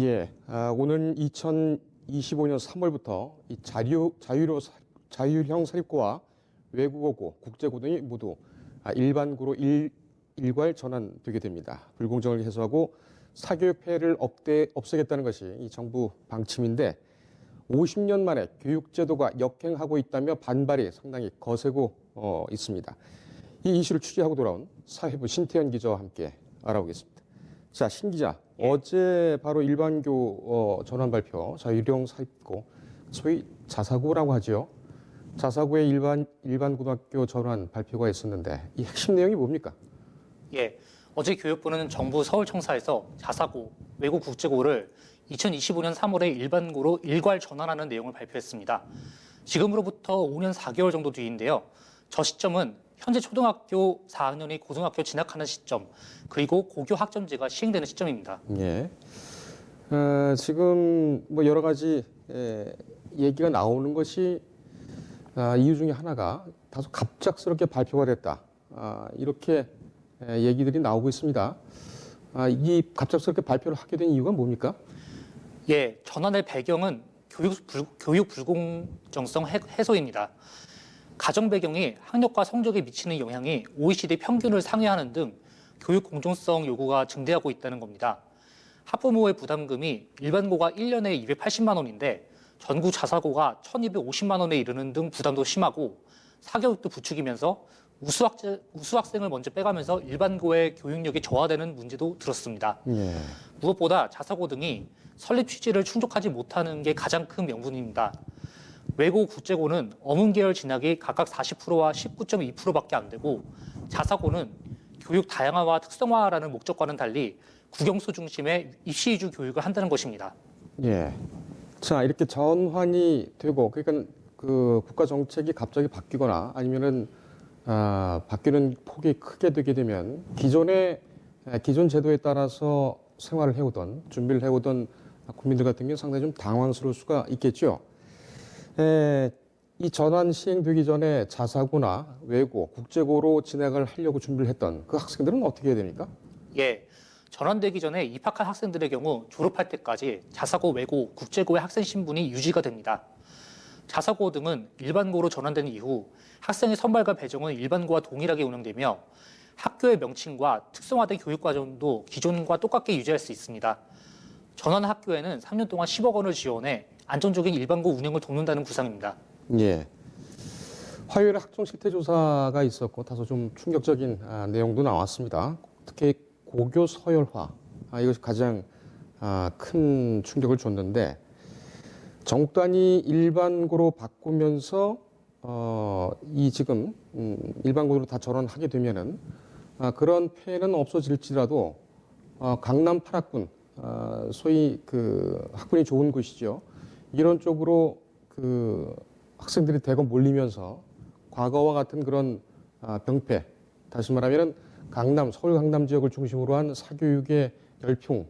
예, 오는 2025년 3월부터 이 자율형 사립고와 외국어고, 국제고 등이 모두 일반고로 일괄 전환되게 됩니다. 불공정을 해소하고 사교육 폐해를 없애겠다는 것이 이 정부 방침인데 50년 만에 교육제도가 역행하고 있다며 반발이 상당히 거세고 있습니다. 이 이슈를 취재하고 돌아온 사회부 신태현 기자와 함께 알아보겠습니다. 자, 신 기자, 어제 바로 일반교 전환 발표, 자율형 사립고, 소위 자사고라고 하죠. 자사고의 일반 고등학교 전환 발표가 있었는데 이 핵심 내용이 뭡니까? 예, 어제 교육부는 정부 서울청사에서 자사고, 외국 국제고를 2025년 3월에 일반고로 일괄 전환하는 내용을 발표했습니다. 지금으로부터 5년 4개월 정도 뒤인데요. 저 시점은 현재 초등학교 4학년이 고등학교 진학하는 시점, 그리고 고교 학점제가 시행되는 시점입니다. 예. 지금 뭐 여러 가지 얘기가 나오는 것이 이유 중에 하나가 다소 갑작스럽게 발표가 됐다. 이렇게 얘기들이 나오고 있습니다. 이 갑작스럽게 발표를 하게 된 이유가 뭡니까? 예, 전환의 배경은 교육 불공정성 해소입니다. 가정 배경이 학력과 성적에 미치는 영향이 OECD 평균을 상회하는 등 교육 공정성 요구가 증대하고 있다는 겁니다. 학부모의 부담금이 일반고가 1년에 280만 원인데 전국 자사고가 1,250만 원에 이르는 등 부담도 심하고 사교육도 부추기면서 우수학생을 먼저 빼가면서 일반고의 교육력이 저하되는 문제도 들었습니다. 예. 무엇보다 자사고 등이 설립 취지를 충족하지 못하는 게 가장 큰 명분입니다. 외고 국제고는 어문계열 진학이 각각 40%와 19.2%밖에 안 되고 자사고는 교육 다양화와 특성화라는 목적과는 달리 국영수 중심의 입시 위주 교육을 한다는 것입니다. 예. 자, 이렇게 전환이 되고, 그러니까 그 국가 정책이 갑자기 바뀌거나 아니면은 바뀌는 폭이 크게 되게 되면 기존 제도에 따라서 생활을 해오던, 준비를 해오던 국민들 같은 경우는 상당히 좀 당황스러울 수가 있겠죠. 이 전환 시행되기 전에 자사고나 외고, 국제고로 진학을 하려고 준비를 했던 그 학생들은 어떻게 해야 됩니까? 예, 전환되기 전에 입학한 학생들의 경우 졸업할 때까지 자사고, 외고, 국제고의 학생 신분이 유지가 됩니다. 자사고 등은 일반고로 전환된 이후 학생의 선발과 배정은 일반고와 동일하게 운영되며 학교의 명칭과 특성화된 교육과정도 기존과 똑같게 유지할 수 있습니다. 전환 학교에는 3년 동안 10억 원을 지원해 안정적인 일반고 운영을 돕는다는 구상입니다. 예. 화요일에 학종 실태 조사가 있었고 다소 좀 충격적인 내용도 나왔습니다. 특히 고교 서열화, 이것이 가장 큰 충격을 줬는데 전국 단위 일반고로 바꾸면서 이 지금 일반고로 다 전환하게 되면은 그런 폐해는 없어질지라도 강남 8학군, 소위 그 학군이 좋은 곳이죠. 이런 쪽으로 그 학생들이 대거 몰리면서 과거와 같은 그런 병폐, 다시 말하면 강남, 서울 강남 지역을 중심으로 한 사교육의 열풍,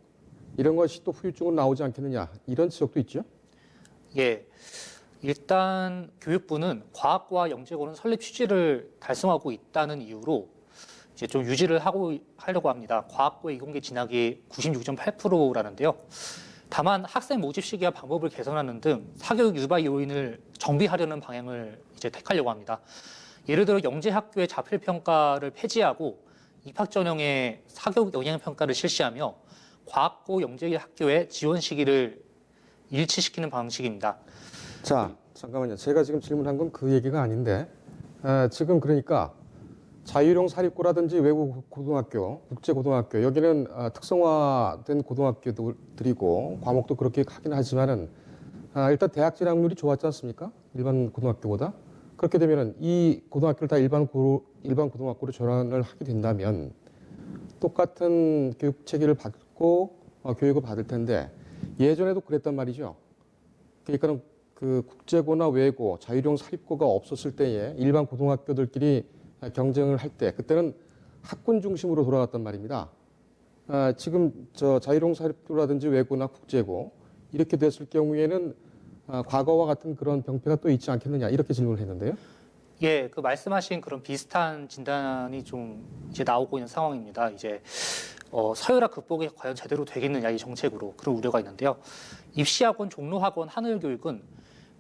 이런 것이 또 후유증으로 나오지 않겠느냐, 이런 지적도 있죠. 예, 일단 교육부는 과학과 영재고는 설립 취지를 달성하고 있다는 이유로 이제 좀 유지를 하려고 합니다. 과학고의 이공계 진학이 96.8%라는데요. 다만 학생 모집 시기와 방법을 개선하는 등 사교육 유발 요인을 정비하려는 방향을 이제 택하려고 합니다. 예를 들어 영재학교의 자필평가를 폐지하고 입학 전형의 사교육 영향평가를 실시하며 과학고 영재학교의 지원 시기를 일치시키는 방식입니다. 자, 잠깐만요. 제가 지금 질문한 건 그 얘기가 아닌데 지금 그러니까 자율형 사립고라든지 외국 고등학교, 국제고등학교, 여기는 특성화된 고등학교들이고 과목도 그렇게 하긴 하지만은 일단 대학 진학률이 좋았지 않습니까? 일반 고등학교보다. 그렇게 되면은 이 고등학교를 다 일반 고등학교로 전환을 하게 된다면 똑같은 교육 체계를 받고 교육을 받을 텐데 예전에도 그랬단 말이죠. 그러니까는 그 국제고나 외고, 자율형 사립고가 없었을 때에 일반 고등학교들끼리 경쟁을 할 때 그때는 학군 중심으로 돌아갔단 말입니다. 지금 저 자율형 사립고라든지 외고나 국제고 이렇게 됐을 경우에는 과거와 같은 그런 병폐가 또 있지 않겠느냐 이렇게 질문을 했는데요. 예, 그 말씀하신 그런 비슷한 진단이 좀 이제 나오고 있는 상황입니다. 이제 서열화 극복이 과연 제대로 되겠느냐 이 정책으로 그런 우려가 있는데요. 입시학원, 종로학원, 하늘교육은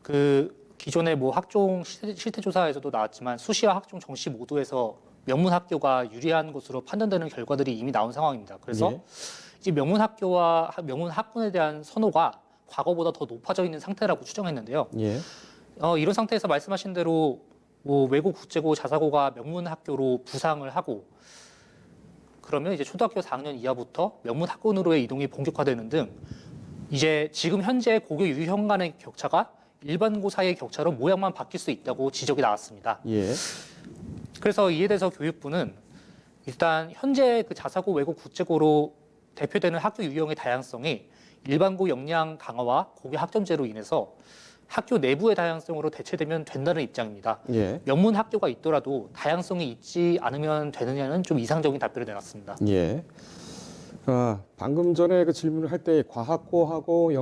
그 기존의 뭐 학종 실태 조사에서도 나왔지만 수시와 학종 정시 모두에서 명문 학교가 유리한 것으로 판단되는 결과들이 이미 나온 상황입니다. 그래서 예. 이제 명문 학교와 명문 학군에 대한 선호가 과거보다 더 높아져 있는 상태라고 추정했는데요. 예. 이런 상태에서 말씀하신 대로 뭐 외고, 국제고, 자사고가 명문 학교로 부상을 하고 그러면 이제 초등학교 4학년 이하부터 명문 학군으로의 이동이 본격화되는 등 이제 지금 현재 고교 유형 간의 격차가 일반고 사이의 격차로 모양만 바뀔 수 있다고 지적이 나왔습니다. 예. 그래서 이에 대해서 교육부는 일단 현재 그 자사고, 외고, 국제고로 대표되는 학교 유형의 다양성이 일반고 역량 강화와 고교 학점제로 인해서 학교 내부의 다양성으로 대체되면 된다는 입장입니다. 예. 명문 학교가 있더라도 다양성이 있지 않으면 되느냐는 좀 이상적인 답변을 내놨습니다. 예. 방금 전에 그 질문을 할 때 과학고하고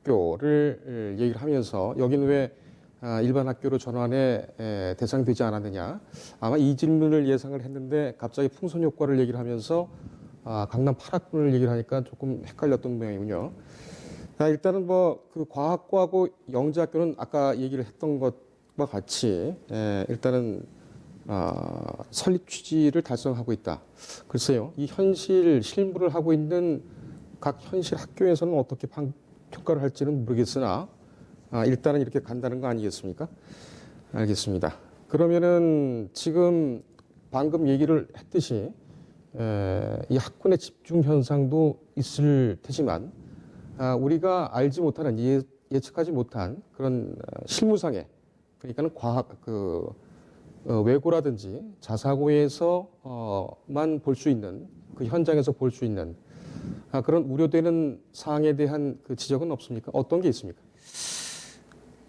영재학교를 얘기를 하면서 여긴 왜 일반 학교로 전환에 대상되지 않았느냐. 아마 이 질문을 예상을 했는데 갑자기 풍선 효과를 얘기를 하면서 강남 8학군을 얘기를 하니까 조금 헷갈렸던 모양이군요. 일단은 뭐 그 과학고하고 영재학교는 아까 얘기를 했던 것과 같이 일단은 설립 취지를 달성하고 있다. 글쎄요, 이 현실 실무를 하고 있는 각 현실 학교에서는 어떻게 평가를 할지는 모르겠으나 일단은 이렇게 간다는 거 아니겠습니까? 알겠습니다. 그러면은 지금 방금 얘기를 했듯이 이 학군의 집중 현상도 있을 테지만 우리가 알지 못하는 예측하지 못한 그런 실무상의 그러니까는 과학 외고라든지 자사고에서만 볼 수 있는 그 현장에서 볼 수 있는 그런 우려되는 사항에 대한 그 지적은 없습니까? 어떤 게 있습니까?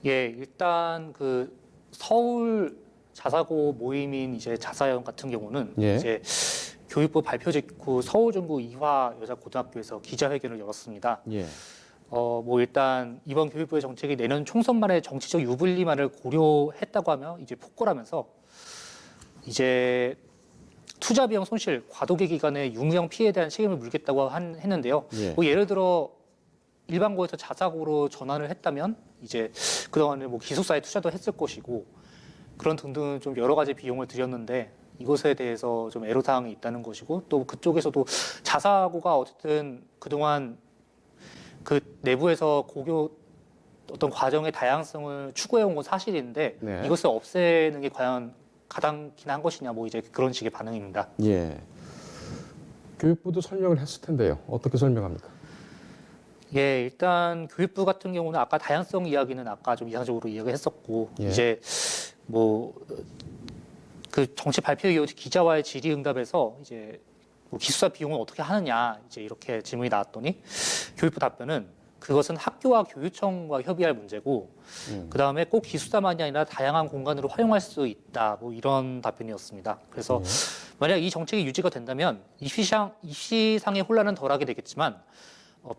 예, 일단 그 서울 자사고 모임인 이제 자사형 같은 경우는 예. 이제 교육부 발표 직후 서울중구 이화 여자고등학교에서 기자회견을 열었습니다. 예. 뭐 일단 이번 교육부의 정책이 내년 총선 말에 정치적 유불리만을 고려했다고 하며 이제 폭거하면서 이제 투자 비용 손실, 과도기 기간의 유무형 피해에 대한 책임을 물겠다고 했는데요. 예. 뭐 예를 들어 일반고에서 자사고로 전환을 했다면 이제 그동안에 뭐 기숙사에 투자도 했을 것이고 그런 등등 좀 여러 가지 비용을 들였는데 이것에 대해서 좀 애로사항이 있다는 것이고 또 그쪽에서도 자사고가 어쨌든 그동안 그 내부에서 고교 어떤 과정의 다양성을 추구해온 건 사실인데 네. 이것을 없애는 게 과연 가당키나 한 것이냐 뭐 이제 그런 식의 반응입니다. 예. 교육부도 설명을 했을 텐데요. 어떻게 설명합니까? 예, 일단 교육부 같은 경우는 아까 다양성 이야기는 아까 좀 이상적으로 이야기했었고 예. 이제 뭐 그 정치 발표 이후 기자와의 질의응답에서 이제 뭐 기숙사 비용을 어떻게 하느냐 이제 이렇게 질문이 나왔더니 교육부 답변은 그것은 학교와 교육청과 협의할 문제고 그 다음에 꼭 기숙사만이 아니라 다양한 공간으로 활용할 수 있다 뭐 이런 답변이었습니다. 그래서 만약 이 정책이 유지가 된다면 입시상의 혼란은 덜하게 되겠지만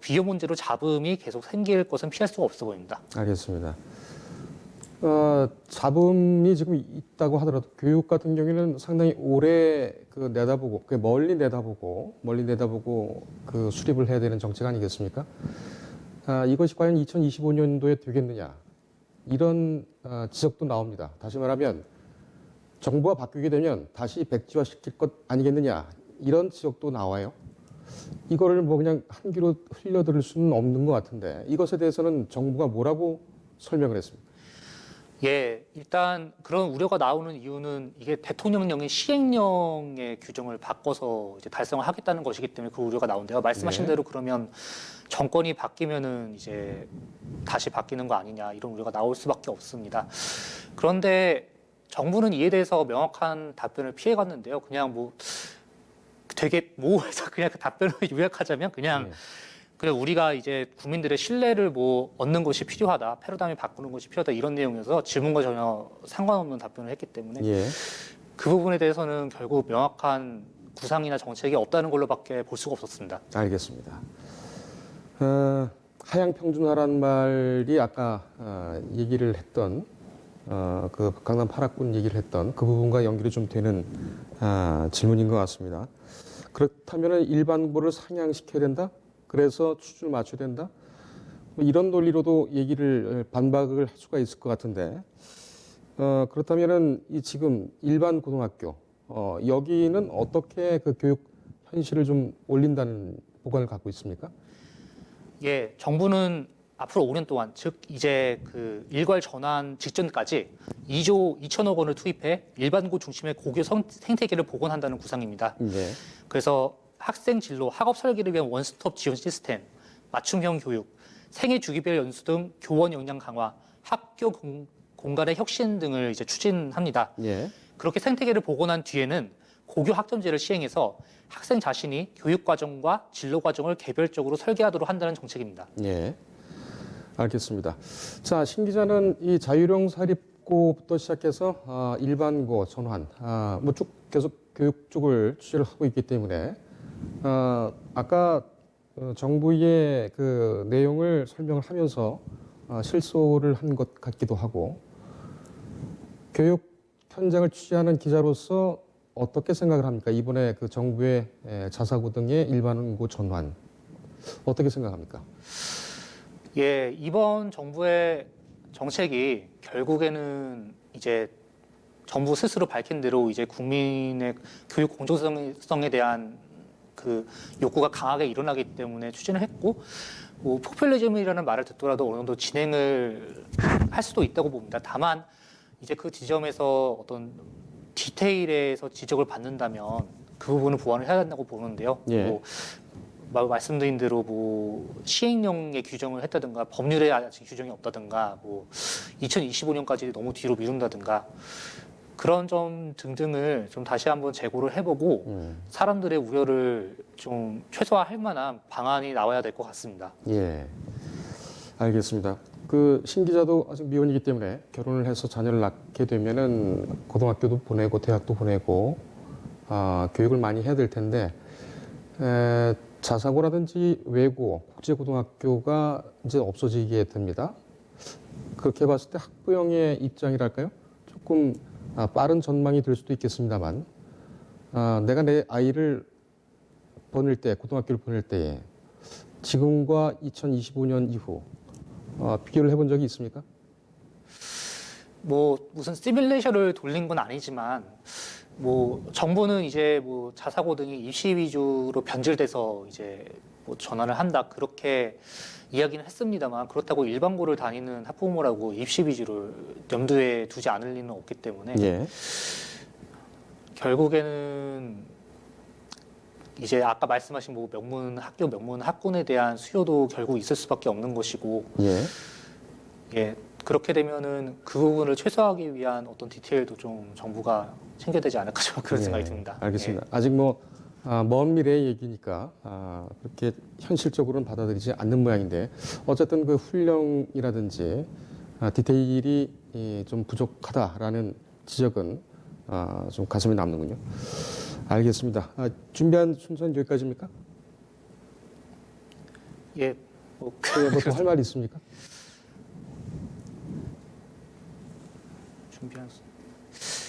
비용 문제로 잡음이 계속 생길 것은 피할 수가 없어 보입니다. 알겠습니다. 잡음이 지금 있다고 하더라도 교육 같은 경우에는 상당히 오래 내다보고 멀리 내다보고 그 수립을 해야 되는 정책 아니겠습니까? 이것이 과연 2025년도에 되겠느냐 이런 지적도 나옵니다. 다시 말하면 정부가 바뀌게 되면 다시 백지화 시킬 것 아니겠느냐 이런 지적도 나와요. 이거를 뭐 그냥 한 귀로 흘려들을 수는 없는 것 같은데 이것에 대해서는 정부가 뭐라고 설명을 했습니까? 예, 일단 그런 우려가 나오는 이유는 이게 대통령령의 시행령의 규정을 바꿔서 이제 달성을 하겠다는 것이기 때문에 그 우려가 나온대요. 말씀하신 네. 대로 그러면 정권이 바뀌면은 이제 다시 바뀌는 거 아니냐 이런 우려가 나올 수밖에 없습니다. 그런데 정부는 이에 대해서 명확한 답변을 피해갔는데요. 그냥 뭐 되게 모호해서 그냥 그 답변을 요약하자면 그냥 우리가 이제 국민들의 신뢰를 뭐 얻는 것이 필요하다, 패러다임을 바꾸는 것이 필요하다 이런 내용이어서 질문과 전혀 상관없는 답변을 했기 때문에 예. 그 부분에 대해서는 결국 명확한 구상이나 정책이 없다는 걸로밖에 볼 수가 없었습니다. 알겠습니다. 하향 평준화란 말이 아까 얘기를 했던 그 강남 8학군 얘기를 했던 그 부분과 연결이 좀 되는 질문인 것 같습니다. 그렇다면 일반고를 상향시켜야 된다? 그래서 수준을 맞춰야 된다? 뭐 이런 논리로도 얘기를 반박을 할 수가 있을 것 같은데 그렇다면은 이 지금 일반 고등학교 여기는 어떻게 그 교육 현실을 좀 올린다는 보관을 갖고 있습니까? 예, 정부는 앞으로 5년 동안, 즉 이제 그 일괄 전환 직전까지 2조 2천억 원을 투입해 일반고 중심의 고교 생태계를 복원한다는 구상입니다. 네. 그래서 학생 진로, 학업 설계를 위한 원스톱 지원 시스템, 맞춤형 교육, 생애 주기별 연수 등 교원 역량 강화, 학교 공간의 혁신 등을 이제 추진합니다. 예. 그렇게 생태계를 복원한 뒤에는 고교 학점제를 시행해서 학생 자신이 교육 과정과 진로 과정을 개별적으로 설계하도록 한다는 정책입니다. 예. 알겠습니다. 자, 신 기자는 이 자율형 사립고부터 시작해서 일반고 전환, 뭐 쭉 계속 교육 쪽을 취재를 하고 있기 때문에 아까 정부의 그 내용을 설명을 하면서 실소를 한 것 같기도 하고 교육 현장을 취재하는 기자로서 어떻게 생각을 합니까? 이번에 그 정부의 자사고 등의 일반고 전환 어떻게 생각합니까? 예, 이번 정부의 정책이 결국에는 이제 정부 스스로 밝힌 대로 이제 국민의 교육 공정성에 대한 그 욕구가 강하게 일어나기 때문에 추진을 했고, 뭐 포퓰리즘이라는 말을 듣더라도 어느 정도 진행을 할 수도 있다고 봅니다. 다만 이제 그 지점에서 어떤 디테일에서 지적을 받는다면 그 부분을 보완을 해야 된다고 보는데요. 예. 말씀드린 대로 뭐 시행령의 규정을 했다든가 법률에 아직 규정이 없다든가 뭐 2025년까지 너무 뒤로 미룬다든가 그런 점 등등을 좀 다시 한번 재고를 해보고 사람들의 우려를 좀 최소화할 만한 방안이 나와야 될 것 같습니다. 예. 알겠습니다. 그 신 기자도 아직 미혼이기 때문에 결혼을 해서 자녀를 낳게 되면은 고등학교도 보내고 대학도 보내고 교육을 많이 해야 될 텐데 자사고라든지 외고, 국제고등학교가 이제 없어지게 됩니다. 그렇게 봤을 때 학부형의 입장이랄까요? 조금 빠른 전망이 될 수도 있겠습니다만 내가 내 아이를 보낼 때, 고등학교를 보낼 때에 지금과 2025년 이후 비교를 해본 적이 있습니까? 뭐 무슨 시뮬레이션을 돌린 건 아니지만 뭐 정부는 이제 뭐 자사고 등이 입시 위주로 변질돼서 이제 뭐 전환을 한다 그렇게 이야기는 했습니다만 그렇다고 일반고를 다니는 학부모라고 입시 위주를 염두에 두지 않을 리는 없기 때문에 예. 결국에는 이제 아까 말씀하신 뭐 학교 명문 학군에 대한 수요도 결국 있을 수밖에 없는 것이고 예. 예. 그렇게 되면은 그 부분을 최소화하기 위한 어떤 디테일도 좀 정부가 챙겨야 되지 않을까 좀 그런 생각이 듭니다. 알겠습니다. 아직 뭐 먼 미래의 얘기니까 그렇게 현실적으로는 받아들이지 않는 모양인데 어쨌든 그 훈령이라든지 디테일이 좀 부족하다라는 지적은 좀 가슴에 남는군요. 알겠습니다. 준비한 순서는 여기까지입니까? 예. 뭐 더 할 말이 있습니까? 준비한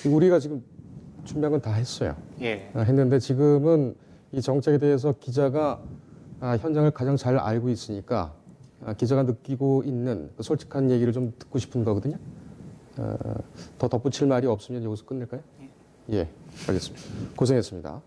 우리가 지금 준비한 건 다 했어요. 예. 했는데 지금은 이 정책에 대해서 기자가 현장을 가장 잘 알고 있으니까 기자가 느끼고 있는 그 솔직한 얘기를 좀 듣고 싶은 거거든요. 더 덧붙일 말이 없으면 여기서 끝낼까요? 예, 알겠습니다. 고생했습니다.